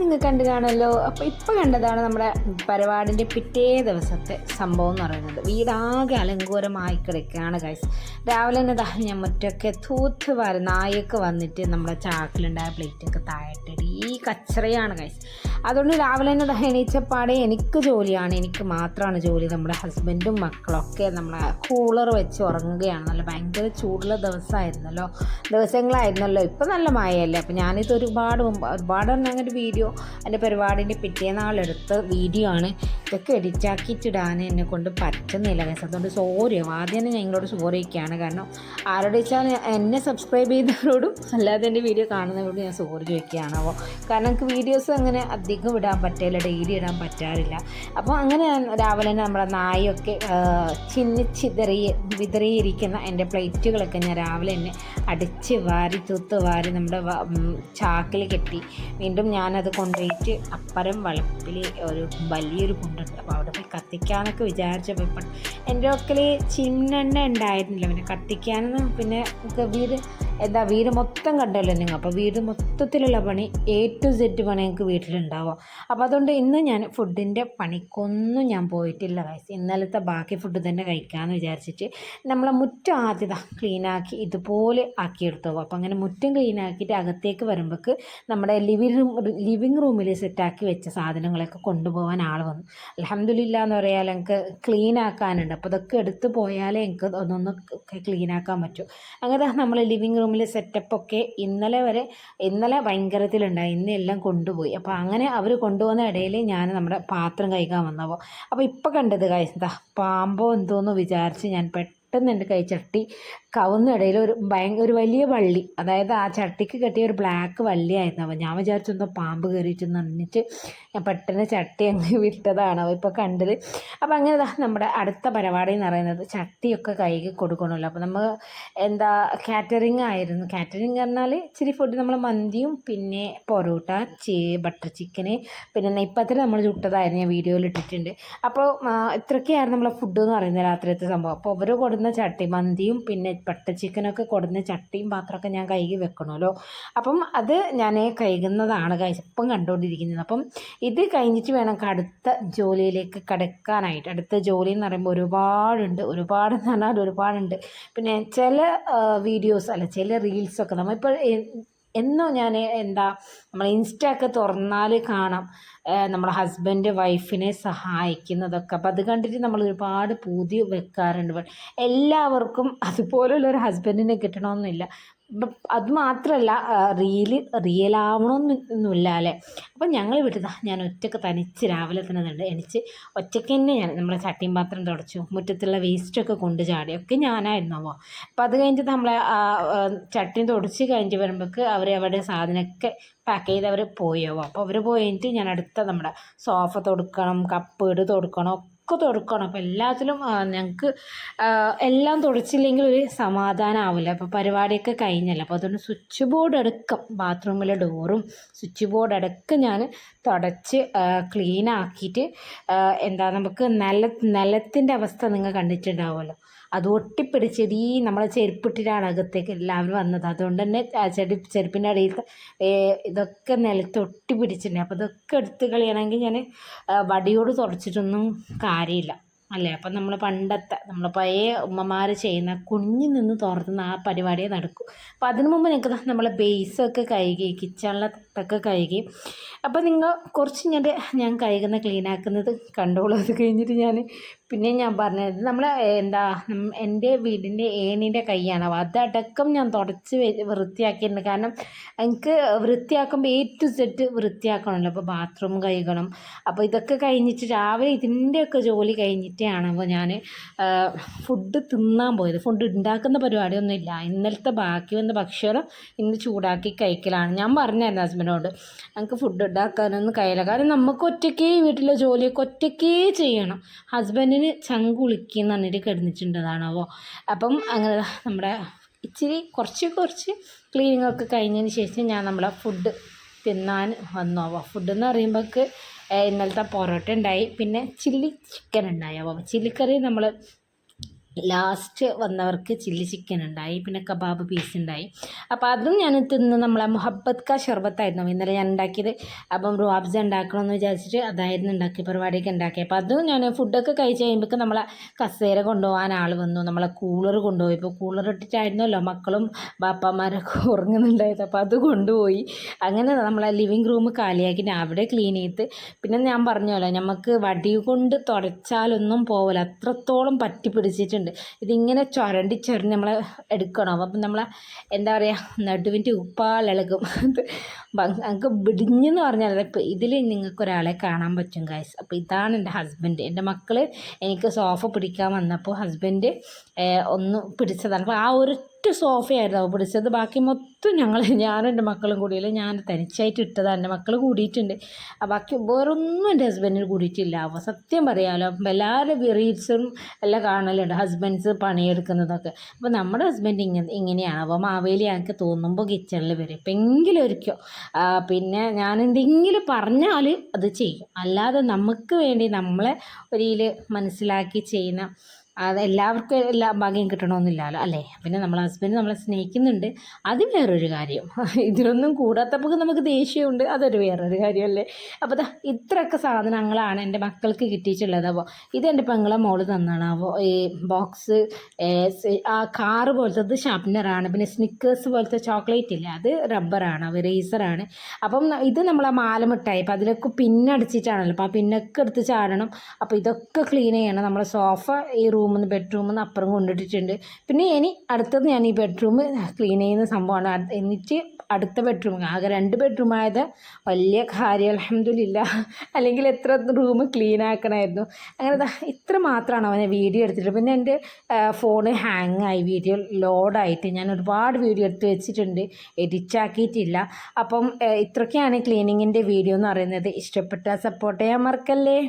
നിങ്ങൾ കണ്ടു കാണുമല്ലോ. അപ്പോൾ ഇപ്പോൾ കണ്ടതാണ് നമ്മുടെ പരിപാടിൻ്റെ പിറ്റേ ദിവസത്തെ സംഭവം എന്ന് പറയുന്നത്. വീടാകെ അലങ്കോലമായി കിടക്കുകയാണ് ഗൈസ്. രാവിലെ തന്നെ ഞാൻ മുറ്റൊക്കെ തൂത്ത് വാരി നായൊക്കെ വന്നിട്ട് നമ്മുടെ ചാക്കിലുണ്ടായ പ്ലേറ്റൊക്കെ താഴെട്ടിട്ട് ഈ കച്ചറയാണ് ഗൈസ്. അതുകൊണ്ട് രാവിലെ തന്നെ എണീച്ചപ്പാടെ എനിക്ക് ജോലിയാണ്, എനിക്ക് മാത്രമാണ് ജോലി. നമ്മുടെ ഹസ്ബൻഡും മക്കളൊക്കെ നമ്മളെ കൂളർ വെച്ച് ഉറങ്ങുകയാണ്. നല്ല ഭയങ്കര ചൂടുള്ള ദിവസങ്ങളായിരുന്നല്ലോ. ഇപ്പം നല്ല മഴയല്ലേ. അപ്പോൾ ഞാനിത് ഒരുപാട് അങ്ങനെ വീഡിയോ എൻ്റെ പരിപാടിൻ്റെ പിറ്റേന്നാളെടുത്ത വീഡിയോ ആണ്. ഇതൊക്കെ എഡിറ്റാക്കിയിട്ടിടാൻ എന്നെ കൊണ്ട് പറ്റുന്നില്ല ഗൈസ്. അതുകൊണ്ട് സോറി, ആദ്യം തന്നെ ഞങ്ങളോട് സോറിയൊക്കെയാണ്. കാരണം ആരോട് വെച്ചാൽ എന്നെ സബ്സ്ക്രൈബ് ചെയ്തവരോടും അല്ലാതെ എൻ്റെ വീഡിയോ കാണുന്നവരോടും ഞാൻ സോറി ചോദിക്കുകയാണ്. അപ്പോൾ കാരണം എനിക്ക് വീഡിയോസ് അങ്ങനെ അധികം ഇടാൻ പറ്റില്ല, ഡെയിലി ഇടാൻ പറ്റാറില്ല. അപ്പോൾ അങ്ങനെ രാവിലെ തന്നെ നമ്മുടെ നായൊക്കെ വിതറിയിരിക്കുന്ന എൻ്റെ പ്ലേറ്റുകളൊക്കെ ഞാൻ രാവിലെ തന്നെ അടിച്ച് വാരി തൂത്ത് വാരി നമ്മുടെ ചാക്കിൽ കെട്ടി വീണ്ടും ഞാനത് കൊണ്ടുപോയിട്ട് അപ്പുറം വളപ്പിൽ ഒരു വലിയൊരു കുണ്ടുണ്ട്. അപ്പോൾ അവിടെ പോയി കത്തിക്കാനൊക്കെ വിചാരിച്ചപ്പോൾ എൻ്റെ ഒക്കൽ ചിന്നെണ്ണ ഉണ്ടായിരുന്നില്ല. പിന്നെ കത്തിക്കാനൊന്നും പിന്നെ വീട് മൊത്തം കണ്ടല്ലോ നിങ്ങൾ. അപ്പോൾ വീട് മൊത്തത്തിലുള്ള പണി A to Z പണി ഞങ്ങൾക്ക് വീട്ടിലുണ്ടാവുക. അപ്പോൾ അതുകൊണ്ട് ഇന്ന് ഞാൻ ഫുഡിൻ്റെ പണിക്കൊന്നും ഞാൻ പോയിട്ടില്ല ഗൈസ്. ഇന്നലത്തെ ബാക്കി ഫുഡ് തന്നെ കഴിക്കാമെന്ന് വിചാരിച്ചിട്ട് നമ്മളെ മുറ്റം ആദ്യം ക്ലീനാക്കി ഇതുപോലെ ആക്കിയെടുത്തു. അപ്പോൾ അങ്ങനെ മുറ്റം ക്ലീനാക്കിയിട്ട് അകത്തേക്ക് വരുമ്പോൾക്ക് നമ്മുടെ ലിവിങ് റൂമിൽ സെറ്റാക്കി വെച്ച സാധനങ്ങളൊക്കെ കൊണ്ടുപോകാൻ ആൾ വന്നു. അൽഹംദുലില്ലാ എന്ന് പറയാൻ എനിക്ക് ക്ലീൻ ആക്കാനുണ്ട്. അപ്പോൾ ഇതൊക്കെ എടുത്ത് പോയാലേ എനിക്ക് ഒന്നൊന്ന് ക്ലീനാക്കാൻ പറ്റും. അങ്ങനെ നമ്മൾ ലിവിങ് റൂമിലെ സെറ്റപ്പൊക്കെ ഇന്നലെ ഭയങ്കരത്തിലുണ്ടായി, ഇന്ന് എല്ലാം കൊണ്ടുപോയി. അപ്പോൾ അങ്ങനെ അവർ കൊണ്ടുപോകുന്ന ഇടയിൽ ഞാൻ നമ്മുടെ പാത്രം കഴുകാൻ വന്നപ്പോൾ അപ്പോൾ ഇപ്പോൾ കണ്ടത് എന്താ പാമ്പോ എന്തോന്ന് വിചാരിച്ച് ഞാൻ പെട്ടെന്ന് എൻ്റെ ചട്ടി കവുന്നിടയിൽ ഒരു വലിയ വള്ളി, അതായത് ആ ചട്ടിക്ക് കെട്ടിയ ഒരു ബ്ലാക്ക് വള്ളിയായിരുന്നു. അപ്പോൾ ഞാൻ വിചാരിച്ചെന്തോ പാമ്പ് കയറിയിട്ടെന്ന് പറഞ്ഞിട്ട് ഞാൻ പെട്ടെന്ന് ചട്ടി അങ്ങ് വിട്ടതാണ്. അപ്പോൾ ഇപ്പോൾ കണ്ടത്. അപ്പോൾ അങ്ങനെ നമ്മുടെ അടുത്ത പരിപാടി എന്ന് പറയുന്നത് ചട്ടിയൊക്കെ കഴുകി കൊടുക്കണമല്ലോ. അപ്പോൾ നമ്മൾ കാറ്ററിംഗ് ആയിരുന്നു. കാറ്ററിംഗ് പറഞ്ഞാൽ ഇച്ചിരി ഫുഡ് നമ്മൾ മന്തിയും പിന്നെ പൊറോട്ട, ബട്ടർ ചിക്കന്, പിന്നെ നെയ്പ്പത്തിൽ നമ്മൾ ചുട്ടതായിരുന്നു, ഞാൻ വീഡിയോയിൽ ഇട്ടിട്ടുണ്ട്. അപ്പോൾ ഇത്രയൊക്കെയായിരുന്നു നമ്മളെ ഫുഡ് എന്ന് പറയുന്നത് രാത്രിയത്തെ സംഭവം. അപ്പോൾ അവർ കൊടുന്ന ചട്ടി മന്തിയും പിന്നെ ബട്ടർ ചിക്കനൊക്കെ കൊടുന്ന ചട്ടിയും പാത്രമൊക്കെ ഞാൻ കഴുകി വെക്കണമല്ലോ. അപ്പം അത് ഞാൻ കഴുകുന്നതാണ് ഇപ്പം കണ്ടുകൊണ്ടിരിക്കുന്നത്. അപ്പം ഇത് കഴിഞ്ഞിട്ട് വേണം അടുത്ത ജോലിയിലേക്ക് കടക്കാനായിട്ട്. അടുത്ത ജോലി എന്ന് പറയുമ്പോൾ ഒരുപാടെന്ന് പറഞ്ഞാൽ ഒരുപാടുണ്ട്. പിന്നെ ചില വീഡിയോസ് ചില റീൽസൊക്കെ നമ്മളിപ്പോൾ എന്നോ ഞാൻ നമ്മൾ ഇൻസ്റ്റ ഒക്കെ തുറന്നാൽ കാണാം നമ്മുടെ ഹസ്ബൻഡ് വൈഫിനെ സഹായിക്കുന്നതൊക്കെ. അപ്പോൾ അത് കണ്ടിട്ട് നമ്മൾ ഒരുപാട് പൂതി വെക്കാറുണ്ട്. എല്ലാവർക്കും അതുപോലുള്ളൊരു ഹസ്ബൻഡിനെ കിട്ടണമെന്നില്ല. അതുമാത്രമല്ല റിയലാവണമെന്നൊന്നുമില്ല അല്ലേ. അപ്പം ഞങ്ങൾ ഞാൻ ഒറ്റയ്ക്ക് തനിച്ച് രാവിലെ തന്നെ എണിച്ച് ഒറ്റയ്ക്ക് തന്നെ ഞാൻ നമ്മളെ ചട്ടിയും പാത്രം തുടച്ചു, മുറ്റത്തുള്ള വേസ്റ്റൊക്കെ കൊണ്ട് ചാടിയൊക്കെ ഞാനായിരുന്നു. അപ്പോൾ അത് കഴിഞ്ഞിട്ട് നമ്മളെ ചട്ടിയും തുടച്ച് കഴിഞ്ഞ് വരുമ്പോഴേക്ക് അവരുടെ സാധനമൊക്കെ പാക്ക് ചെയ്ത് അവർ പോയാവും. അപ്പോൾ അവർ പോയിട്ട് ഞാൻ അടുത്ത നമ്മുടെ സോഫ തുടക്കണം, കപ്പ് തുടക്കണം, ഒക്കെ തുടക്കണം. അപ്പോൾ എല്ലാത്തിലും ഞങ്ങൾക്ക് എല്ലാം തുടച്ചില്ലെങ്കിൽ ഒരു സമാധാനം ആവില്ല. അപ്പോൾ പരിപാടിയൊക്കെ കഴിഞ്ഞല്ലോ. അപ്പോൾ അതുകൊണ്ട് സ്വിച്ച് ബോർഡ് അടക്കം ബാത്റൂമിലെ ഡോറും സ്വിച്ച് ബോർഡ് അടക്കം ഞാൻ തുടച്ച് ക്ലീൻ ആക്കിയിട്ട് നമുക്ക് നിലത്തിൻ്റെ അവസ്ഥ നിങ്ങൾ കണ്ടിട്ടുണ്ടാവുമല്ലോ, അത് ഒട്ടിപ്പിടിച്ചത് നമ്മളെ ചെരുപ്പിട്ടിട്ടാണ് അകത്തേക്ക് എല്ലാവരും വന്നത്. അതുകൊണ്ട് തന്നെ ചെരുപ്പിൻ്റെ അടിയിലത്തെ ഇതൊക്കെ നിലത്ത് ഒട്ടിപ്പിടിച്ചിട്ടുണ്ട്. അപ്പോൾ ഇതൊക്കെ എടുത്ത് കളയണമെങ്കിൽ ഞാൻ വടിയോട് തുടച്ചിട്ടൊന്നും കാര്യമില്ല അല്ലേ. അപ്പം നമ്മൾ പഴയ ഉമ്മമാർ ചെയ്യുന്ന കുഞ്ഞു നിന്ന് തുറന്ന് ആ പരിപാടിയെ നടക്കും. അപ്പോൾ അതിനു മുമ്പ് നിങ്ങൾക്ക് നമ്മളെ ബേസൊക്കെ കഴുകി കിച്ചണിലൊക്കെ കഴുകി. അപ്പോൾ നിങ്ങൾ കുറച്ച് ഞാൻ കഴുകുന്ന ക്ലീനാക്കുന്നത് കണ്ടോളൂ. അത് കഴിഞ്ഞിട്ട് പിന്നെ ഞാൻ പറഞ്ഞത് നമ്മളെ എൻ്റെ വീടിൻ്റെ ഏണിൻ്റെ കൈയാണ്. അപ്പോൾ അതടക്കം ഞാൻ തുടച്ച് വൃത്തിയാക്കിയിട്ടുണ്ട്. കാരണം എനിക്ക് വൃത്തിയാക്കുമ്പോൾ A to Z വൃത്തിയാക്കണമല്ലോ. അപ്പോൾ ബാത്റൂം കഴുകണം. അപ്പോൾ ഇതൊക്കെ കഴിഞ്ഞിട്ട് രാവിലെ ഇതിൻ്റെയൊക്കെ ജോലി കഴിഞ്ഞിട്ടാണ് അപ്പോൾ ഞാൻ ഫുഡ് തിന്നാൻ പോയത്. ഫുഡ് ഉണ്ടാക്കുന്ന പരിപാടിയൊന്നുമില്ല. ഇന്നലത്തെ ബാക്കി വന്ന ഭക്ഷണം ഇന്ന് ചൂടാക്കി കഴിക്കലാണ്. ഞാൻ പറഞ്ഞായിരുന്നു ഹസ്ബൻഡിനോട് ഞങ്ങൾക്ക് ഫുഡ് ഉണ്ടാക്കാനൊന്നും കഴിയില്ല. കാരണം നമുക്ക് ഒറ്റയ്ക്കേ വീട്ടിലെ ജോലിയൊക്കെ ഒറ്റയ്ക്കേ ചെയ്യണം. ഹസ്ബൻഡിന് ചങ്കുളിക്കുന്ന പറഞ്ഞിട്ട് കിടന്നിട്ടുണ്ടതാണോ. അപ്പം അങ്ങനെ നമ്മുടെ കുറച്ച് ക്ലീനിങ്ങൊക്കെ കഴിഞ്ഞതിന് ശേഷം ഞാൻ നമ്മളെ ഫുഡ് തിന്നാൻ വന്നു. ഫുഡ് എന്ന് പറയുമ്പോൾക്ക് ഇന്നലത്തെ പൊറോട്ട ഉണ്ടായി, പിന്നെ ചില്ലി ചിക്കൻ ഉണ്ടായി. അപ്പോൾ ചില്ലിക്കറി നമ്മൾ ലാസ്റ്റ് വന്നവർക്ക് ചില്ലി ചിക്കൻ ഉണ്ടായി, പിന്നെ കബാബ് പീസ് ഉണ്ടായി. അപ്പോൾ അതും ഞാൻ തിന്ന്. നമ്മളെ മുഹബത്ത് കാ ഷർബത്തായിരുന്നു ഇന്നലെ ഞാൻ ഉണ്ടാക്കിയത്. അപ്പം റുവാബ്സ ഉണ്ടാക്കണമെന്ന് വിചാരിച്ചിട്ട് അതായിരുന്നു ഉണ്ടാക്കിയ പരിപാടിയൊക്കെ ഉണ്ടാക്കി. അപ്പോൾ അതും ഞാൻ ഫുഡൊക്കെ കഴിച്ച് കഴിയുമ്പോൾ നമ്മളെ കസേര കൊണ്ടുപോകാൻ ആൾ വന്നു, നമ്മളെ കൂളർ കൊണ്ടുപോയി. ഇപ്പോൾ കൂളർ ഇട്ടിട്ടായിരുന്നല്ലോ മക്കളും ബാപ്പമാരൊക്കെ ഉറങ്ങുന്നുണ്ടായത്. അപ്പോൾ അത് കൊണ്ടുപോയി. അങ്ങനെ നമ്മളെ ലിവിങ് റൂം കാലിയാക്കി അവിടെ ക്ലീൻ ചെയ്ത്. പിന്നെ ഞാൻ പറഞ്ഞല്ലോ നമുക്ക് വടി കൊണ്ട് തുടച്ചാലൊന്നും പോവില്ല, അത്രത്തോളം പറ്റി പിടിച്ചിട്ടുണ്ട്. ഇതിങ്ങനെ ചുരണ്ടി നമ്മൾ എടുക്കണം. അപ്പം നമ്മളെ എന്താ പറയുക, നടുവിൻ്റെ ഉപ്പാളിളകും. നമുക്ക് പിടിഞ്ഞെന്ന് പറഞ്ഞാൽ ഇപ്പം ഇതിൽ നിങ്ങൾക്കൊരാളെ കാണാൻ പറ്റും ഗൈസ്. അപ്പോൾ ഇതാണ് എൻ്റെ ഹസ്ബൻഡ്. എൻ്റെ മക്കൾ എനിക്ക് സോഫ പിടിക്കാൻ വന്നപ്പോൾ ഹസ്ബൻഡ് ഒന്ന് പിടിച്ചതാണ്. അപ്പോൾ ആ ഒരൊറ്റ സോഫയായിരുന്നു പിടിച്ചത്. ബാക്കി മൊത്തം ഞാനും എൻ്റെ മക്കളും കൂടിയില്ല, ഞാൻ തനിച്ചായിട്ട് ഇട്ടതാണ്. എൻ്റെ മക്കൾ കൂടിയിട്ടുണ്ട്, ബാക്കി വേറൊന്നും എൻ്റെ ഹസ്ബൻഡിന് കൂടിയിട്ടില്ല. അപ്പോൾ സത്യം പറയാമല്ലോ, എല്ലാവരും റീൽസും എല്ലാം കാണലുണ്ട് ഹസ്ബൻഡ്സ് പണിയെടുക്കുന്നതൊക്കെ. അപ്പോൾ നമ്മുടെ ഹസ്ബൻഡ് ഇങ്ങനെയാണ്. അപ്പോൾ മാവേലി എനിക്ക് തോന്നുമ്പോൾ കിച്ചണിൽ വരും എപ്പോഴെങ്കിലും ഒരിക്കൽ. പിന്നെ ഞാൻ എന്തെങ്കിലും പറഞ്ഞാൽ അത് ചെയ്യും. അല്ലാതെ നമുക്ക് വേണ്ടി നമ്മളെ ഒരിയിൽ മനസ്സിലാക്കി ചെയ്യുന്ന അത് എല്ലാവർക്കും എല്ലാ ഭാഗ്യം കിട്ടണമെന്നില്ലല്ലോ അല്ലേ. പിന്നെ നമ്മളെ ഹസ്ബൻഡ് നമ്മളെ സ്നേഹിക്കുന്നുണ്ട്, അത് വേറൊരു കാര്യം. ഇതിലൊന്നും കൂടാത്തപ്പോൾ നമുക്ക് ദേഷ്യമുണ്ട്, അതൊരു വേറൊരു കാര്യമല്ലേ. അപ്പോൾ ഇത്രയൊക്കെ സാധനങ്ങളാണ് എൻ്റെ മക്കൾക്ക് കിട്ടിയിട്ടുള്ളത്. അപ്പോൾ ഇതെൻ്റെ പെങ്ങളെ മോള് തന്നാണ്. അപ്പോൾ ഈ ബോക്സ് ആ കാറ് പോലത്തത് ഷാർപ്നറാണ്. പിന്നെ സ്നിക്കേഴ്സ് പോലത്തെ ചോക്ലേറ്റ് ഇല്ല, അത് റബ്ബറാണ്, റേസറാണ്. അപ്പം ഇത് നമ്മളെ മാലമിട്ടായി. അപ്പോൾ അതിലൊക്കെ പിന്നടിച്ചിട്ടാണല്ലോ, അപ്പോൾ ആ പിന്നൊക്കെ എടുത്ത് ചാടണം. അപ്പോൾ ഇതൊക്കെ ക്ലീൻ ചെയ്യണം. നമ്മളെ സോഫ ഈ ബെഡ്റൂമിൽ നിന്ന് അപ്പുറം കൊണ്ടിട്ടിട്ടുണ്ട്. പിന്നെ ഇനി അടുത്തത് ഞാൻ ഈ ബെഡ്റൂം ക്ലീൻ ചെയ്യുന്ന സംഭവമാണ്. എന്നിട്ട് അടുത്ത ബെഡ്റൂം, ആകെ 2 ബെഡ്റൂമായത് വലിയ കാര്യം അൽഹംദുലില്ലാ. അല്ലെങ്കിൽ എത്ര റൂം ക്ലീൻ ആക്കണമായിരുന്നു. അങ്ങനെ ഇത്ര മാത്രമാണ് അവനെ വീഡിയോ എടുത്തിട്ട്. പിന്നെ എൻ്റെ ഫോണ് ഹാങ് ആയി, വീഡിയോ ലോഡായിട്ട് ഞാൻ ഒരുപാട് വീഡിയോ എടുത്ത് വെച്ചിട്ടുണ്ട്, എഡിറ്റ് ആക്കിയിട്ടില്ല. അപ്പം ഇത്രയൊക്കെയാണ് ക്ലീനിങ്ങിൻ്റെ വീഡിയോ എന്ന് പറയുന്നത്. ഇഷ്ടപ്പെട്ടാൽ സപ്പോർട്ട് ചെയ്യാൻ മറക്കല്ലേ.